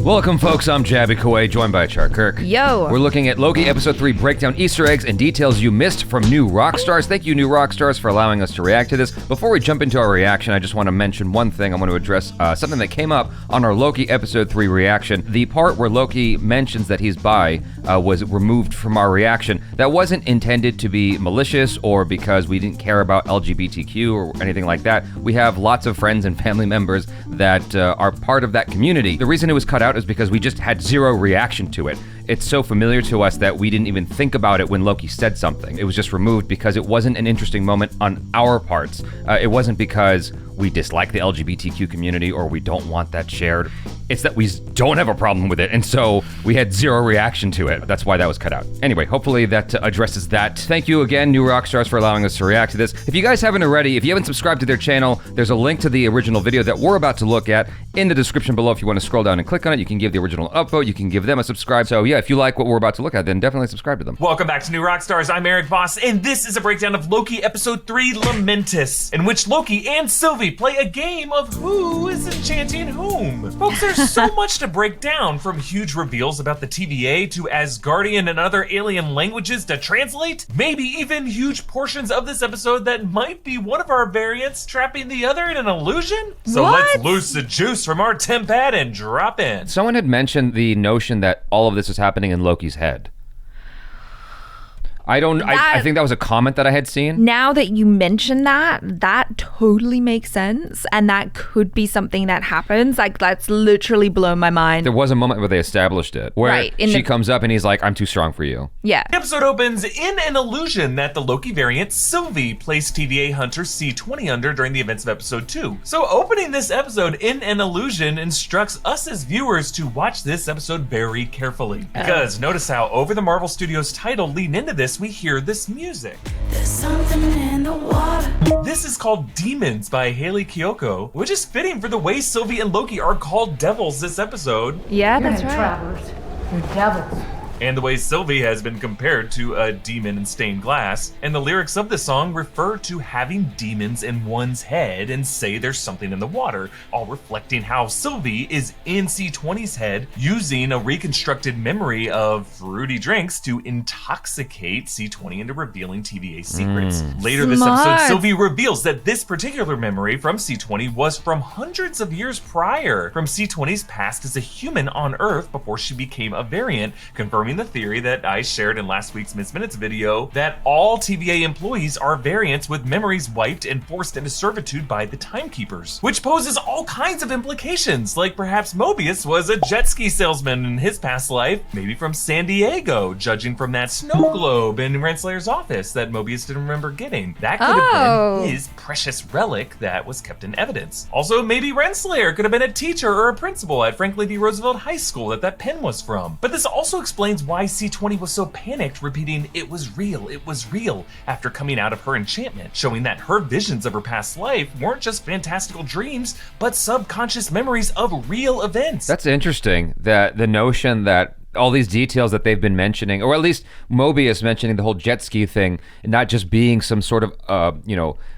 Welcome, folks. I'm Jaby Koay, joined by KIRK. Yo. We're looking at Loki Episode 3 breakdown Easter eggs and details you missed from new Rockstars. Thank you, new Rockstars, for allowing us to react to this. Before we jump into our reaction, I just want to mention one thing. I want to address something that came up on our Loki Episode 3 reaction. The part where Loki mentions that he's bi was removed from our reaction. That wasn't intended to be malicious or because we didn't care about LGBTQ or anything like that. We have lots of friends and family members that are part of that community. The reason it was cut out is because we just had zero reaction to it. It's so familiar to us that we didn't even think about it when Loki said something. It was just removed because it wasn't an interesting moment on our parts. It wasn't because we dislike the LGBTQ community or we don't want that shared. It's that we don't have a problem with it, and so we had zero reaction to it. That's why that was cut out. Anyway, hopefully that addresses that. Thank you again, new Rockstars, for allowing us to react to this. If you guys haven't already, if you haven't subscribed to their channel, there's a link to the original video that we're about to look at in the description below. If you want to scroll down and click on it, you can give the original upvote, you can give them a subscribe. So yeah, if you like what we're about to look at, then definitely subscribe to them. Welcome back to New Rockstars. I'm Eric Voss, and this is a breakdown of Loki Episode 3 Lamentus, in which Loki and Sylvie play a game of who is enchanting whom. Folks, there's so much to break down, from huge reveals about the TVA to Asgardian and other alien languages to translate, maybe even huge portions of this episode that might be one of our variants trapping the other in an illusion. So let's loose the juice from our tempad and drop in. Someone had mentioned the notion that all of this is happening in Loki's head. I think that was a comment that I had seen. Now that you mention that, that totally makes sense. And that could be something that happens. Like, that's literally blown my mind. There was a moment where they established it, where she comes up and he's like, I'm too strong for you. Yeah. The episode opens in an illusion that the Loki variant Sylvie placed TVA hunter C20 under during the events of episode 2. So opening this episode in an illusion instructs us as viewers to watch this episode very carefully. Because notice how over the Marvel Studios title lean into this, we hear this music. There's something in the water. This is called Demons by Haley Kiyoko, which is fitting for the way Sylvie and Loki are called devils this episode. Yeah, that's right. Travelers. You're devils. And the way Sylvie has been compared to a demon in stained glass. And the lyrics of the song refer to having demons in one's head and say there's something in the water, all reflecting how Sylvie is in C20's head using a reconstructed memory of fruity drinks to intoxicate C20 into revealing TVA secrets. Later this episode, Sylvie reveals that this particular memory from C20 was from hundreds of years prior, from C20's past as a human on Earth before she became a variant, confirming the theory that I shared in last week's Miss Minutes video that all TVA employees are variants with memories wiped and forced into servitude by the timekeepers, which poses all kinds of implications, like perhaps Mobius was a jet ski salesman in his past life, maybe from San Diego, judging from that snow globe in Renslayer's office that Mobius didn't remember getting. That could have been his precious relic that was kept in evidence. Also, maybe Renslayer could have been a teacher or a principal at Franklin D. Roosevelt High School that pen was from. But this also explains why C20 was so panicked, repeating it was real, after coming out of her enchantment, showing that her visions of her past life weren't just fantastical dreams, but subconscious memories of real events. That's interesting, that the notion that all these details that they've been mentioning, or at least Mobius mentioning the whole jet ski thing, not just being some sort of,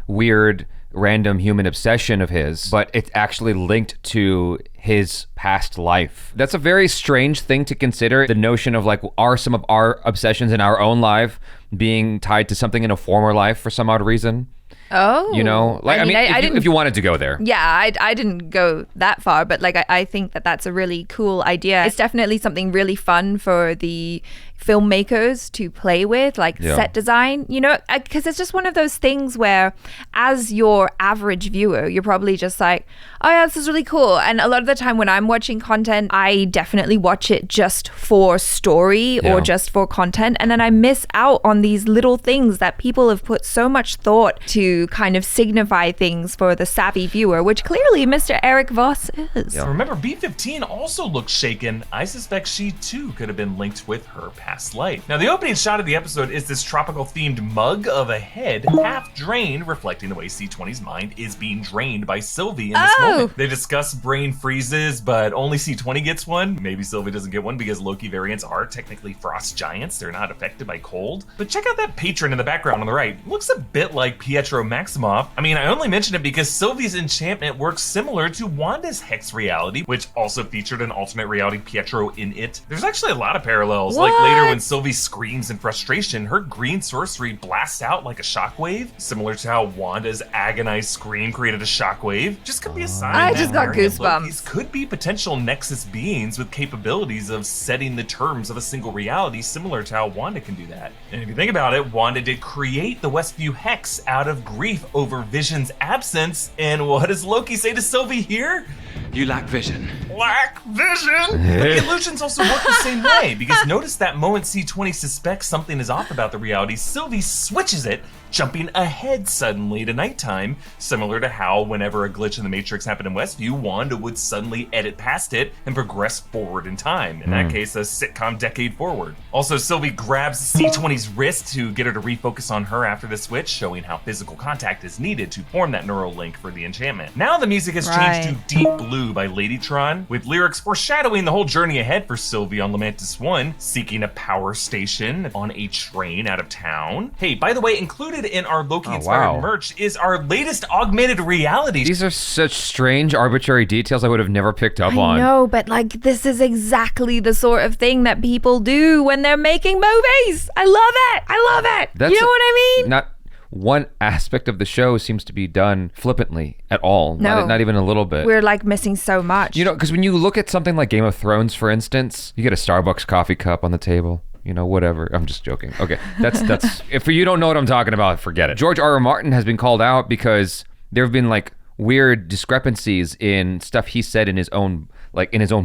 weird, random human obsession of his, but it's actually linked to his past life. That's a very strange thing to consider, the notion of like, are some of our obsessions in our own life being tied to something in a former life for some odd reason? Oh. You know, like, I mean if you wanted to go there. Yeah, I didn't go that far, but like, I think that that's a really cool idea. It's definitely something really fun for the filmmakers to play with, like set design, because it's just one of those things where as your average viewer, you're probably just like, oh yeah, this is really cool. And a lot of the time when I'm watching content, I definitely watch it just for story or just for content. And then I miss out on these little things that people have put so much thought to kind of signify things for the savvy viewer, which clearly Mr. Eric Voss is. Remember, B-15 also looks shaken. I suspect she too could have been linked with her past past life. Now, the opening shot of the episode is this tropical-themed mug of a head, half drained, reflecting the way C20's mind is being drained by Sylvie in this moment. They discuss brain freezes, but only C20 gets one. Maybe Sylvie doesn't get one because Loki variants are technically frost giants. They're not affected by cold. But check out that patron in the background on the right. Looks a bit like Pietro Maximoff. I mean, I only mention it because Sylvie's enchantment works similar to Wanda's Hex reality, which also featured an alternate reality Pietro in it. There's actually a lot of parallels. What? Like later when Sylvie screams in frustration, her green sorcery blasts out like a shockwave, similar to how Wanda's agonized scream created a shockwave. Just could be a sign I that just got variant goosebumps. Lokis could be potential Nexus beings with capabilities of setting the terms of a single reality, similar to how Wanda can do that. And if you think about it, Wanda did create the Westview Hex out of grief over Vision's absence. And what does Loki say to Sylvie here? You lack vision. Lack vision? But the illusions also work the same way, because notice that moment C20 suspects something is off about the reality, Sylvie switches it, jumping ahead suddenly to nighttime, similar to how whenever a glitch in the Matrix happened in Westview, Wanda would suddenly edit past it and progress forward in time. In that case, a sitcom decade forward. Also, Sylvie grabs C20's wrist to get her to refocus on her after the switch, showing how physical contact is needed to form that neural link for the enchantment. Now the music has changed to Deep Blue by Ladytron, with lyrics foreshadowing the whole journey ahead for Sylvie on Lamentis 1, seeking a power station on a train out of town. Hey, by the way, included in our Loki-inspired merch is our latest augmented reality. These are such strange, arbitrary details I would have never picked up on. I know, but like this is exactly the sort of thing that people do when they're making movies. I love it. I love it. You know what I mean? Not one aspect of the show seems to be done flippantly at all. No. Not even a little bit. We're like missing so much. You know, because when you look at something like Game of Thrones, for instance, you get a Starbucks coffee cup on the table. You know, whatever. I'm just joking. Okay, that's if you don't know what I'm talking about, forget it. George R.R. Martin has been called out because there have been like weird discrepancies in stuff he said in his own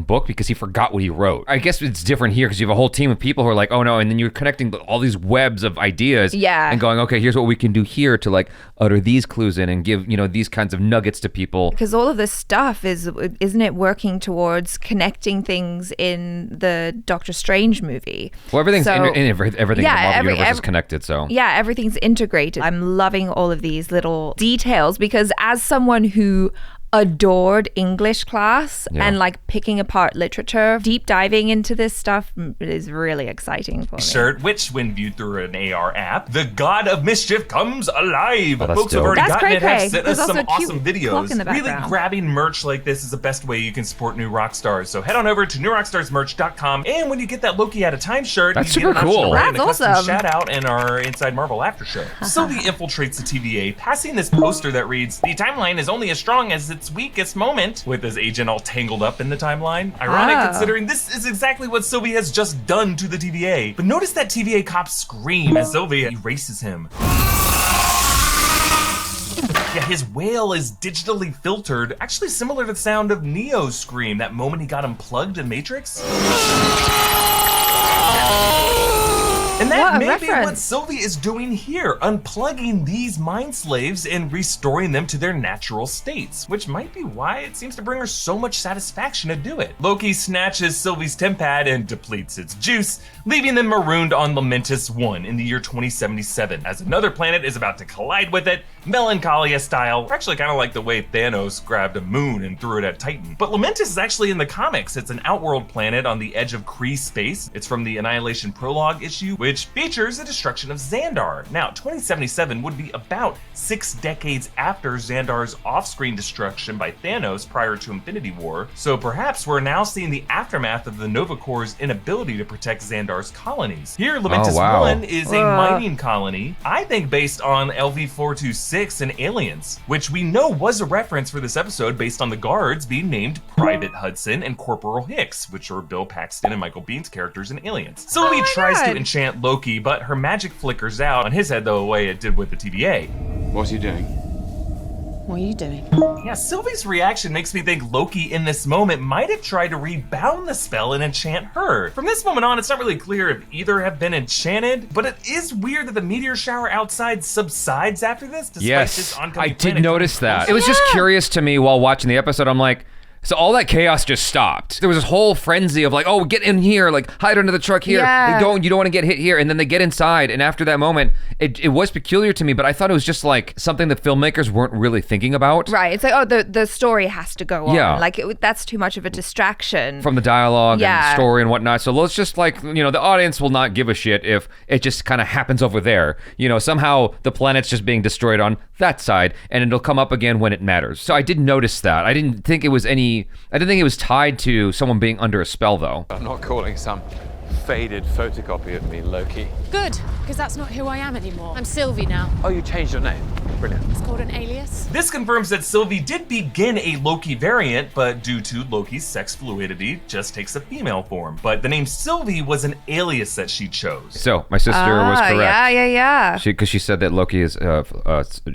book because he forgot what he wrote. I guess it's different here because you have a whole team of people who are like, oh no, and then you're connecting all these webs of ideas and going, okay, here's what we can do here to like utter these clues in and give, you know, these kinds of nuggets to people. Because all of this stuff isn't it working towards connecting things in the Doctor Strange movie? Well, everything's everything in the Marvel universe is connected, so. Yeah, everything's integrated. I'm loving all of these little details because as someone who adored English class and like picking apart literature, deep diving into this stuff is really exciting for me. Sure, which when viewed through an AR app, the god of mischief comes alive. Folks who have already gotten it have sent us some awesome videos. Really grabbing merch like this is the best way you can support New Rockstars. So head on over to newrockstarsmerch.com, and when you get that Loki Out of Time shirt, that's you super get an cool. That's awesome. Shout out in our Inside Marvel after show. Sylvie infiltrates the TVA, passing this poster that reads, "The timeline is only as strong as its weakest moment," with his agent all tangled up in the timeline. Ironic considering this is exactly what Sylvie has just done to the TVA. But notice that TVA cop scream as Sylvie erases him. Yeah, his wail is digitally filtered, actually similar to the sound of Neo's scream that moment he got unplugged in Matrix. And that may be what Sylvie is doing here, unplugging these mind slaves and restoring them to their natural states, which might be why it seems to bring her so much satisfaction to do it. Loki snatches Sylvie's tempad and depletes its juice, leaving them marooned on Lamentis 1 in the year 2077, as another planet is about to collide with it, Melancholia style, actually kind of like the way Thanos grabbed a moon and threw it at Titan. But Lamentis is actually in the comics. It's an outworld planet on the edge of Kree space. It's from the Annihilation Prologue issue, which features the destruction of Xandar. Now, 2077 would be about 6 decades after Xandar's off-screen destruction by Thanos prior to Infinity War, so perhaps we're now seeing the aftermath of the Nova Corps' inability to protect Xandar's colonies. Here, Lamentis 1 is a mining colony, I think based on LV-426 and Aliens, which we know was a reference for this episode based on the guards being named Private Hudson and Corporal Hicks, which are Bill Paxton and Michael Bihn's characters in Aliens. Sylvie tries to enchant Loki, but her magic flickers out on his head the way it did with the TVA. What's he doing? What are you doing? Yeah, Sylvie's reaction makes me think Loki in this moment might have tried to rebound the spell and enchant her. From this moment on, it's not really clear if either have been enchanted, but it is weird that the meteor shower outside subsides after this, despite this oncoming I did notice that. It was just curious to me while watching the episode. I'm like, So all that chaos just stopped. There was this whole frenzy of like, oh, get in here, like hide under the truck here. Yeah. You don't want to get hit here. And then they get inside. And after that moment, it was peculiar to me, but I thought it was just like something that filmmakers weren't really thinking about. Right. It's like, oh, the story has to go on. Yeah. Like that's too much of a distraction. From the dialogue Yeah. and story and whatnot. So let's just like, the audience will not give a shit if it just kind of happens over there. Somehow the planet's just being destroyed on that side and it'll come up again when it matters. So I did notice that. I didn't think it was tied to someone being under a spell though. I'm not calling some faded photocopy of me Loki. Good, because that's not who I am anymore. I'm Sylvie now. Oh, you changed your name. Brilliant. It's called an alias. This confirms that Sylvie did begin a Loki variant, but due to Loki's sex fluidity, just takes a female form. But the name Sylvie was an alias that she chose. So my sister was correct. Yeah. Because she said that Loki is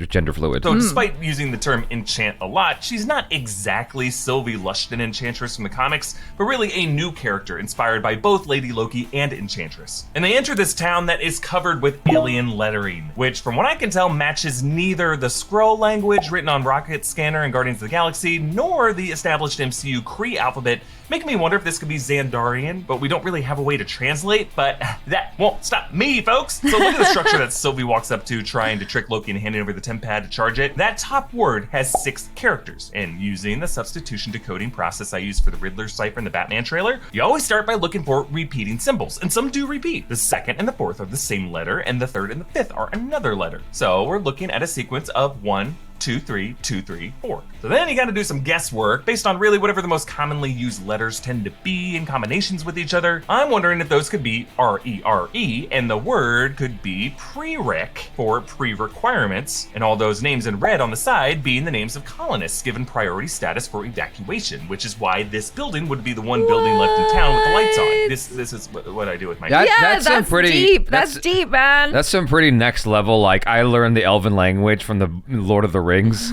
gender fluid. So despite using the term enchant a lot, she's not exactly Sylvie Lushton Enchantress from the comics, but really a new character inspired by both Lady Loki and Enchantress. And they enter this town that is covered with alien lettering, which from what I can tell matches neither the Skrull language written on Rocket Scanner and Guardians of the Galaxy, nor the established MCU Kree alphabet, making me wonder if this could be Xandarian, but we don't really have a way to translate, but that won't stop me, folks. So look at the structure that Sylvie walks up to trying to trick Loki and handing over the tempad to charge it. That top word has 6 characters, and using the substitution decoding process I used for the Riddler cipher in the Batman trailer, you always start by looking for repeating symbols, and some do repeat. The 2nd and the 4th are the same letter, and the 3rd and the 5th are another letter. So we're looking at a sequence of 1, 2, 3, 2, 3, 4. So then you gotta do some guesswork based on really whatever the most commonly used letters tend to be in combinations with each other. I'm wondering if those could be R-E-R-E, and the word could be prereq for pre-requirements, and all those names in red on the side being the names of colonists given priority status for evacuation, which is why this building would be the one building left in town with the lights on. This is what I do with my That's deep. That's deep, man. That's some pretty next level. Like I learned the Elven language from the Lord of the Rings,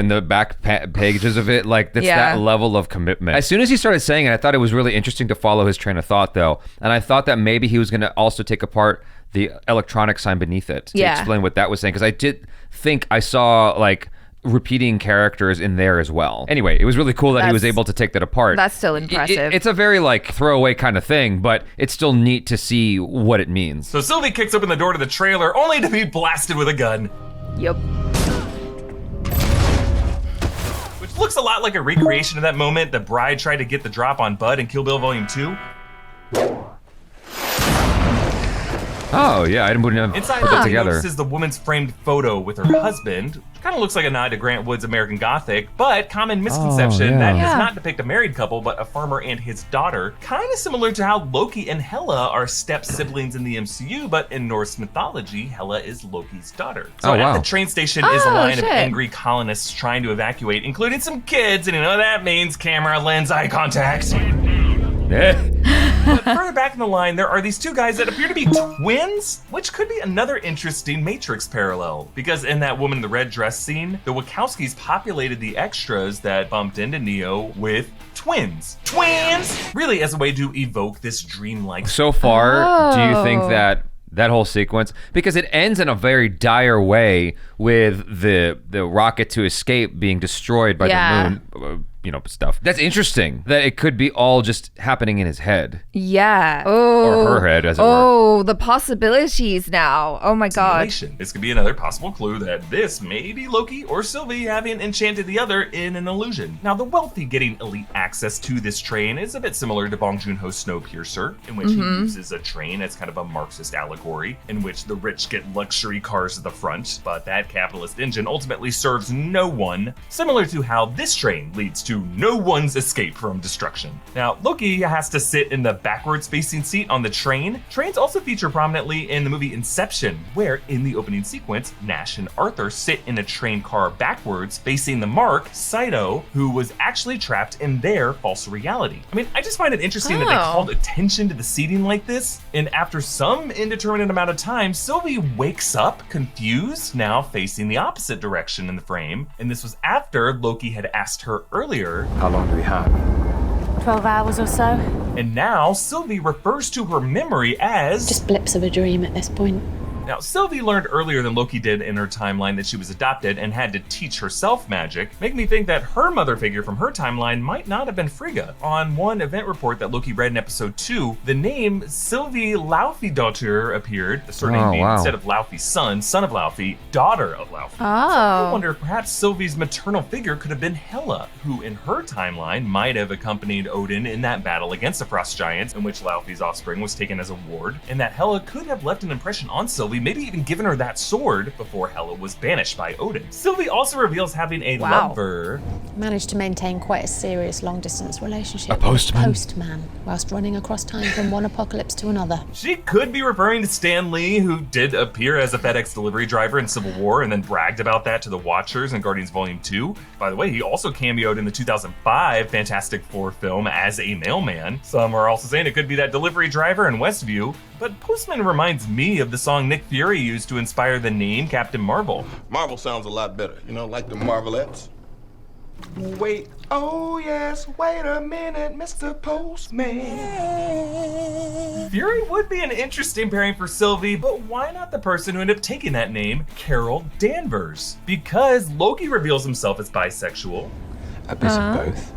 in the back pages of it. Like that's that level of commitment. As soon as he started saying it, I thought it was really interesting to follow his train of thought though. And I thought that maybe he was going to also take apart the electronic sign beneath it to explain what that was saying. Because I did think I saw like repeating characters in there as well. Anyway, it was really cool that he was able to take that apart. That's still impressive. It's a very like throwaway kind of thing, but it's still neat to see what it means. So Sylvie kicks open the door to the trailer only to be blasted with a gun. Yep. Which looks a lot like a recreation of that moment the bride tried to get the drop on Bud in Kill Bill Volume 2. Oh yeah, I didn't put Inside it together. This is the woman's framed photo with her husband. Kind of looks like a nod to Grant Wood's American Gothic, but common misconception that does not depict a married couple, but a farmer and his daughter. Kind of similar to how Loki and Hela are step siblings in the MCU, but in Norse mythology, Hela is Loki's daughter. So at the train station is a line of angry colonists trying to evacuate, including some kids, and you know what that means, camera, lens, eye contact. But further back in the line, there are these 2 guys that appear to be twins, which could be another interesting Matrix parallel. Because in that woman in the red dress scene, the Wachowskis populated the extras that bumped into Neo with twins. Twins! Really as a way to evoke this dreamlike. So far, do you think that whole sequence, because it ends in a very dire way with the rocket to escape being destroyed by the moon, stuff. That's interesting that it could be all just happening in his head. Yeah. Or her head, as it were. Oh, the possibilities now. Oh my god. This could be another possible clue that this may be Loki or Sylvie having enchanted the other in an illusion. Now, the wealthy getting elite access to this train is a bit similar to Bong Joon-ho's Snowpiercer, in which he uses a train as kind of a Marxist allegory, in which the rich get luxury cars at the front, but that capitalist engine ultimately serves no one, similar to how this train leads to no one's escape from destruction. Now, Loki has to sit in the backwards facing seat on the train. Trains also feature prominently in the movie Inception, where in the opening sequence, Nash and Arthur sit in a train car backwards facing the mark, Saito, who was actually trapped in their false reality. I mean, I just find it interesting that they called attention to the seating like this, and after some indeterminate amount of time, Sylvie wakes up confused, now facing the opposite direction in the frame, and this was after Loki had asked her earlier, How long do we have? 12 hours or so. And now Sylvie refers to her memory as Just blips of a dream at this point. Now, Sylvie learned earlier than Loki did in her timeline that she was adopted and had to teach herself magic, making me think that her mother figure from her timeline might not have been Frigga. On one event report that Loki read in episode 2, the name Sylvie Laufeydotter appeared, the surname being instead of Laufey's son of Laufey, daughter of Laufey. So I wonder if perhaps Sylvie's maternal figure could have been Hela, who in her timeline might have accompanied Odin in that battle against the Frost Giants, in which Laufey's offspring was taken as a ward, and that Hela could have left an impression on Sylvie, maybe even given her that sword before Hela was banished by Odin. Sylvie also reveals having a lover. Managed to maintain quite a serious long-distance relationship. A postman? Postman, whilst running across time from one apocalypse to another. She could be referring to Stan Lee, who did appear as a FedEx delivery driver in Civil War and then bragged about that to the Watchers in Guardians Volume 2. By the way, he also cameoed in the 2005 Fantastic Four film as a mailman. Some are also saying it could be that delivery driver in Westview, but Postman reminds me of the song Nick Fury used to inspire the name Captain Marvel. Marvel sounds a lot better, you know, like the Marvelettes. Wait, oh yes, wait a minute, Mr. Postman. Fury would be an interesting pairing for Sylvie, but why not the person who ended up taking that name, Carol Danvers? Because Loki reveals himself as bisexual. A bit of both.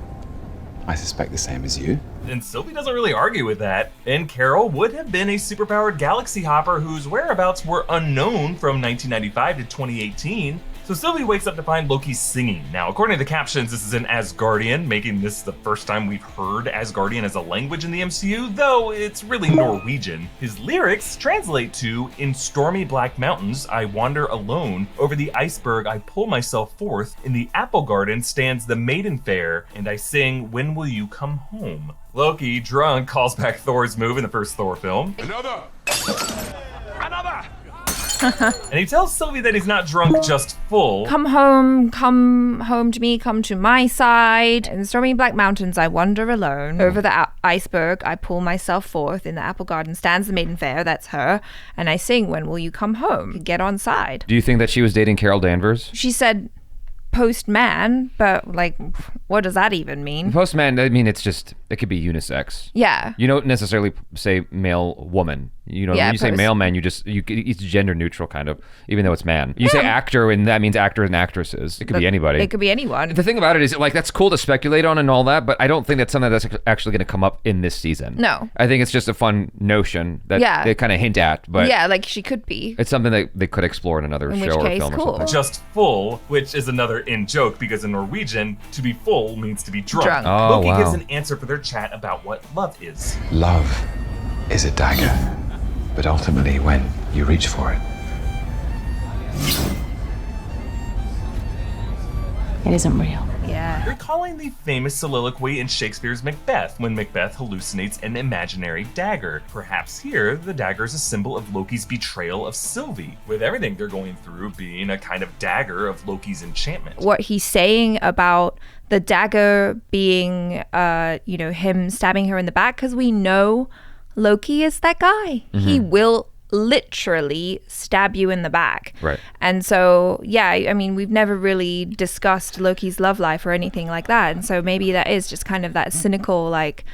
I suspect the same as you. And Sylvie doesn't really argue with that. And Carol would have been a superpowered galaxy hopper whose whereabouts were unknown from 1995 to 2018. So Sylvie wakes up to find Loki singing. Now, according to the captions, this is an Asgardian, making this the first time we've heard Asgardian as a language in the MCU, though it's really Norwegian. His lyrics translate to, "In stormy black mountains, I wander alone. Over the iceberg, I pull myself forth. In the apple garden stands the maiden fair, and I sing, when will you come home?" Loki, drunk, calls back Thor's move in the first Thor film. Another! And he tells Sylvie that he's not drunk, just full. Come home to me, come to my side. In the stormy black mountains, I wander alone. Over the iceberg, I pull myself forth. In the apple garden stands the maiden fair, that's her. And I sing, when will you come home? Get on side. Do you think that she was dating Carol Danvers? She said postman, but like, what does that even mean? Postman, I mean, it's just, it could be unisex. Yeah. You don't necessarily say male woman. You know, Yeah, when you say mailman, it's gender neutral kind of, even though it's man. You say actor, and that means actors and actresses. It could be anybody. It could be anyone. The thing about it is, like, that's cool to speculate on and all that, but I don't think that's something that's actually going to come up in this season. No. I think it's just a fun notion that they kind of hint at, but yeah, like she could be. it's something that they could explore in another show or film or something. Just full, which is another in-joke, because in Norwegian, to be full means to be drunk. Oh, Loki wow. gives an answer for their chat about what love is. Love is a dagger, but ultimately when you reach for it. It isn't real. Yeah. Recalling the famous soliloquy in Shakespeare's Macbeth, when Macbeth hallucinates an imaginary dagger. Perhaps here, the dagger is a symbol of Loki's betrayal of Sylvie, with everything they're going through being a kind of dagger of Loki's enchantment. What he's saying about the dagger being, him stabbing her in the back, because we know Loki is that guy. Mm-hmm. He will literally stab you in the back. Right. And so, yeah, I mean, we've never really discussed Loki's love life or anything like that. And so maybe that is just kind of that cynical, like,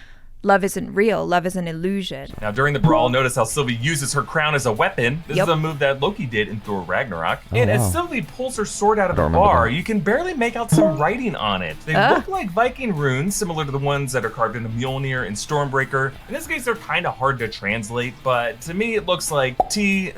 love isn't real, love is an illusion. Now, during the brawl, notice how Sylvie uses her crown as a weapon. This is a move that Loki did in Thor Ragnarok. And as Sylvie pulls her sword out of the bar, you can barely make out some writing on it. They look like Viking runes, similar to the ones that are carved into Mjolnir and Stormbreaker. In this case, they're kind of hard to translate, but to me, it looks like TH,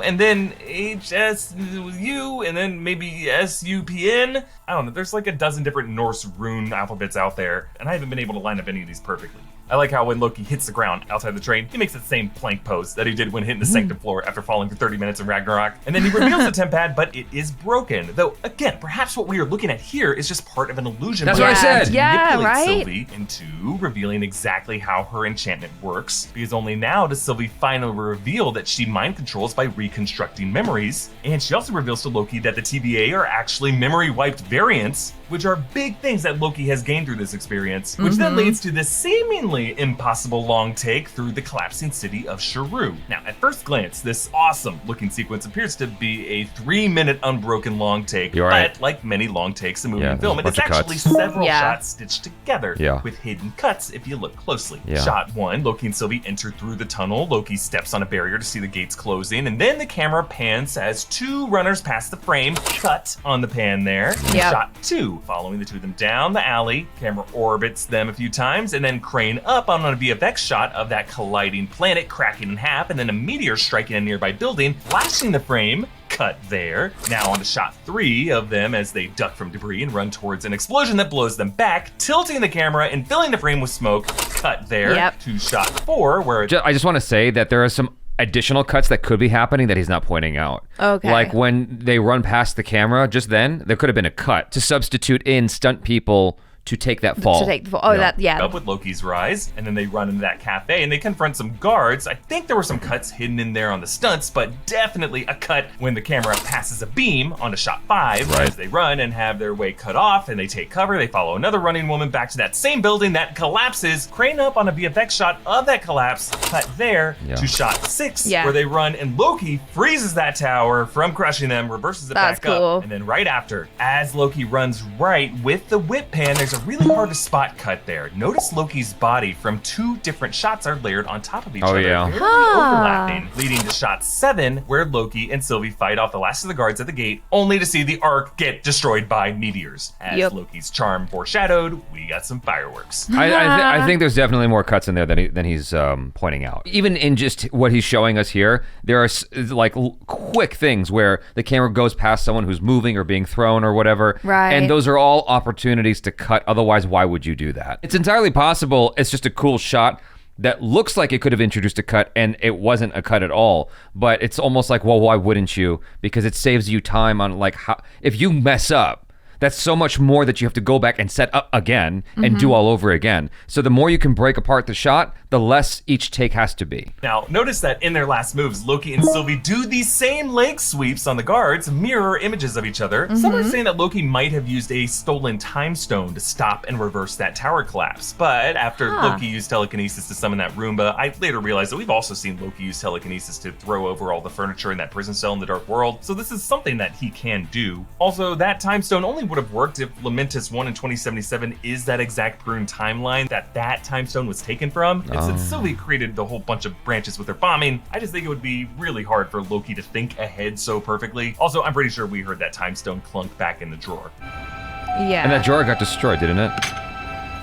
and then HSU, and then maybe SUPN. I don't know, there's like a dozen different Norse rune alphabets out there, and I haven't been able to line up any of these perfectly. I like how when Loki hits the ground outside the train, he makes the same plank pose that he did when hitting the sanctum floor after falling for 30 minutes in Ragnarok. And then he reveals the tempad, but it is broken. Though, again, perhaps what we are looking at here is just part of an illusion. That's what I said. Yeah, Manipulate right? Sylvie into revealing exactly how her enchantment works, because only now does Sylvie finally reveal that she mind controls by reconstructing memories. And she also reveals to Loki that the TVA are actually memory wiped variants, which are big things that Loki has gained through this experience, which then leads to this seemingly extremely impossible long take through the collapsing city of Sharu. Now, at first glance, this awesome looking sequence appears to be a 3-minute unbroken long take, but like many long takes in movie and film, it is actually several shots stitched together with hidden cuts if you look closely. Shot 1, Loki and Sylvie enter through the tunnel. Loki steps on a barrier to see the gates closing, and then the camera pans as 2 runners pass the frame. Cut on the pan there. Shot 2, following the 2 of them down the alley. Camera orbits them a few times, and then crane up on a VFX shot of that colliding planet cracking in half, and then a meteor striking a nearby building, flashing the frame. Cut there. Now on to shot 3 of them as they duck from debris and run towards an explosion that blows them back, tilting the camera and filling the frame with smoke. Cut there. To shot 4 where I just want to say that there are some additional cuts that could be happening that he's not pointing out. Okay. Like when they run past the camera, just then, there could have been a cut to substitute in stunt people to take that fall. Up with Loki's rise, and then they run into that cafe and they confront some guards. I think there were some cuts hidden in there on the stunts, but definitely a cut when the camera passes a beam onto shot 5 as they run and have their way cut off, and they take cover. They follow another running woman back to that same building that collapses, crane up on a VFX shot of that collapse. Cut there to shot 6 where they run and Loki freezes that tower from crushing them, reverses it back up, and then right after, as Loki runs right with the whip pan, there's a really hard to spot cut there. Notice Loki's body from 2 different shots are layered on top of each other, very overlapping, leading to shot 7 where Loki and Sylvie fight off the last of the guards at the gate, only to see the Ark get destroyed by meteors. As Loki's charm foreshadowed, we got some fireworks. I think there's definitely more cuts in there than he's pointing out. Even in just what he's showing us here, there are like quick things where the camera goes past someone who's moving or being thrown or whatever, and those are all opportunities to cut. Otherwise, why would you do that? It's entirely possible it's just a cool shot that looks like it could have introduced a cut and it wasn't a cut at all, but it's almost like, well, why wouldn't you? Because it saves you time on like how, if you mess up, that's so much more that you have to go back and set up again and do all over again. So the more you can break apart the shot, the less each take has to be. Now, notice that in their last moves, Loki and Sylvie do these same leg sweeps on the guards, mirror images of each other. Some are saying that Loki might have used a stolen time stone to stop and reverse that tower collapse. But after Loki used telekinesis to summon that Roomba, I later realized that we've also seen Loki use telekinesis to throw over all the furniture in that prison cell in the Dark World. So this is something that he can do. Also, that time stone only would have worked if Lamentis 1 in 2077 is that exact Prune timeline that time stone was taken from. And since Sylvie created the whole bunch of branches with her bombing, I just think it would be really hard for Loki to think ahead so perfectly. Also, I'm pretty sure we heard that time stone clunk back in the drawer. Yeah. And that drawer got destroyed, didn't it?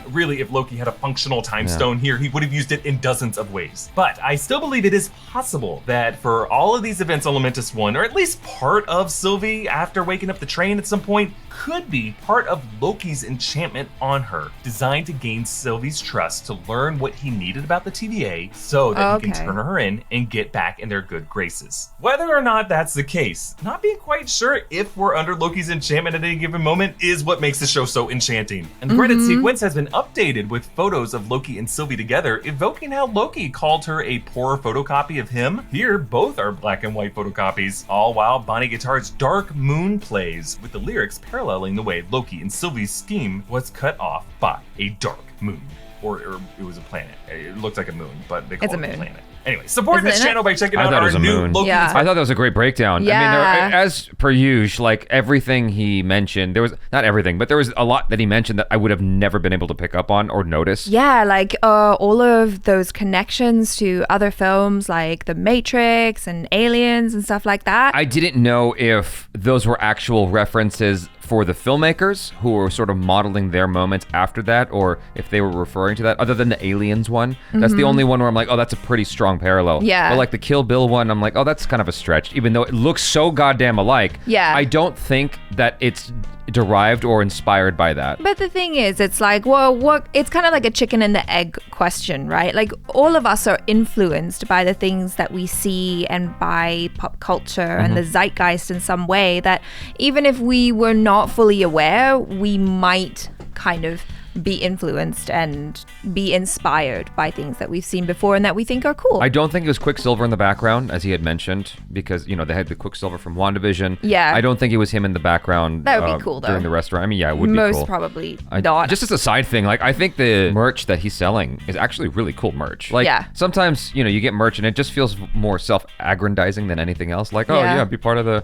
Really, if Loki had a functional time stone here, he would have used it in dozens of ways. But I still believe it is possible that for all of these events on Lamentis 1, or at least part of Sylvie after waking up the train at some point, could be part of Loki's enchantment on her, designed to gain Sylvie's trust to learn what he needed about the TVA so that he can turn her in and get back in their good graces. Whether or not that's the case, not being quite sure if we're under Loki's enchantment at any given moment is what makes the show so enchanting. And the credit sequence has been updated with photos of Loki and Sylvie together, evoking how Loki called her a poor photocopy of him. Here, both are black and white photocopies, all while Bonnie Guitar's Dark Moon plays, with the lyrics paralleling the way Loki and Sylvie's scheme was cut off by a dark moon. Or it was a planet. It looked like a moon, but they called it a planet. Anyway, support this channel by checking out our new Loki. I thought that was a great breakdown. Yeah. I mean, as per usual, like everything he mentioned, there was, not everything, but there was a lot that he mentioned that I would have never been able to pick up on or notice. Yeah, like all of those connections to other films like The Matrix and Aliens and stuff like that. I didn't know if those were actual references for the filmmakers who were sort of modeling their moments after that, or if they were referring to that, other than the Aliens one. That's the only one where I'm like, oh, that's a pretty strong parallel. Yeah. But like the Kill Bill one, I'm like, oh, that's kind of a stretch, even though it looks so goddamn alike. Yeah. I don't think that it's derived or inspired by that. But the thing is, it's like, well, what? It's kind of like a chicken and the egg question, right? Like all of us are influenced by the things that we see and by pop culture and the zeitgeist in some way that even if we were not fully aware, we might kind of be influenced and be inspired by things that we've seen before and that we think are cool. I don't think it was Quicksilver in the background, as he had mentioned, because, they had the Quicksilver from WandaVision. Yeah. I don't think it was him in the background. That would be cool, though. During the restaurant. I mean, yeah, it would be cool. Most probably not. Just as a side thing, I think the merch that he's selling is actually really cool merch. Sometimes, you get merch and it just feels more self-aggrandizing than anything else. Be part of the,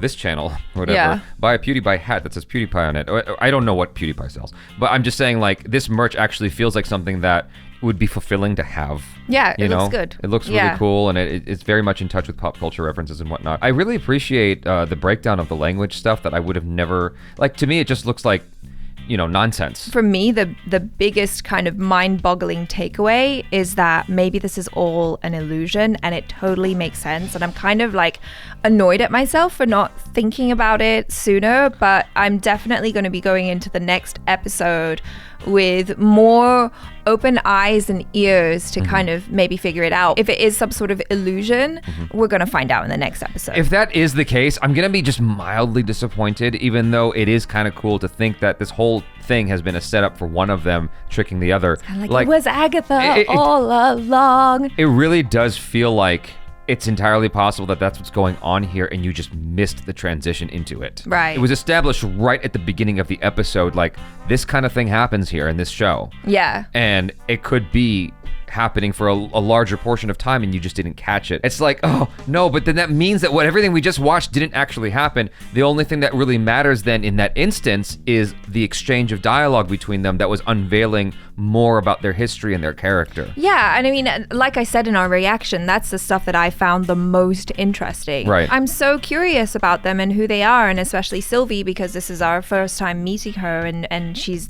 this channel, or whatever. Yeah. Buy a PewDiePie hat that says PewDiePie on it. I don't know what PewDiePie sells, but I'm just saying, this merch actually feels like something that would be fulfilling to have. Yeah, it looks good. It looks really cool, and it's very much in touch with pop culture references and whatnot. I really appreciate the breakdown of the language stuff that I would have never... to me, it just looks like, nonsense. For me, the biggest kind of mind-boggling takeaway is that maybe this is all an illusion and it totally makes sense. And I'm kind of annoyed at myself for not thinking about it sooner, but I'm definitely going to be going into the next episode with more open eyes and ears to kind of maybe figure it out. If it is some sort of illusion, we're going to find out in the next episode. If that is the case, I'm going to be just mildly disappointed, even though it is kind of cool to think that this whole thing has been a setup for one of them tricking the other. It was Agatha all along. It really does feel like it's entirely possible that that's what's going on here and you just missed the transition into it. Right. It was established right at the beginning of the episode, this kind of thing happens here in this show. Yeah. And it could be happening for a larger portion of time and you just didn't catch it. It's oh no, but then that means that everything we just watched didn't actually happen. The only thing that really matters then in that instance is the exchange of dialogue between them that was unveiling more about their history and their character. Yeah, and I mean, like I said in our reaction, that's the stuff that I found the most interesting. Right. I'm so curious about them and who they are, and especially Sylvie, because this is our first time meeting her, and she's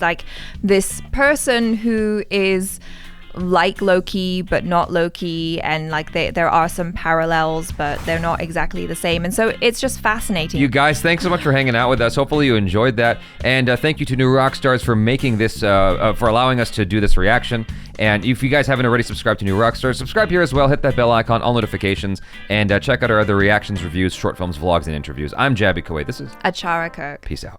this person who is like Loki but not Loki, and there are some parallels but they're not exactly the same, and so it's just fascinating. You guys, thanks so much for hanging out with us. Hopefully you enjoyed that, and thank you to New Rockstars for making this for allowing us to do this reaction. And if you guys haven't already subscribed to New Rockstars, subscribe here as well, hit that bell icon, all notifications, and check out our other reactions, reviews, short films, vlogs, and interviews. I'm Jaby Koay. This is ACHARA KIRK. Peace out.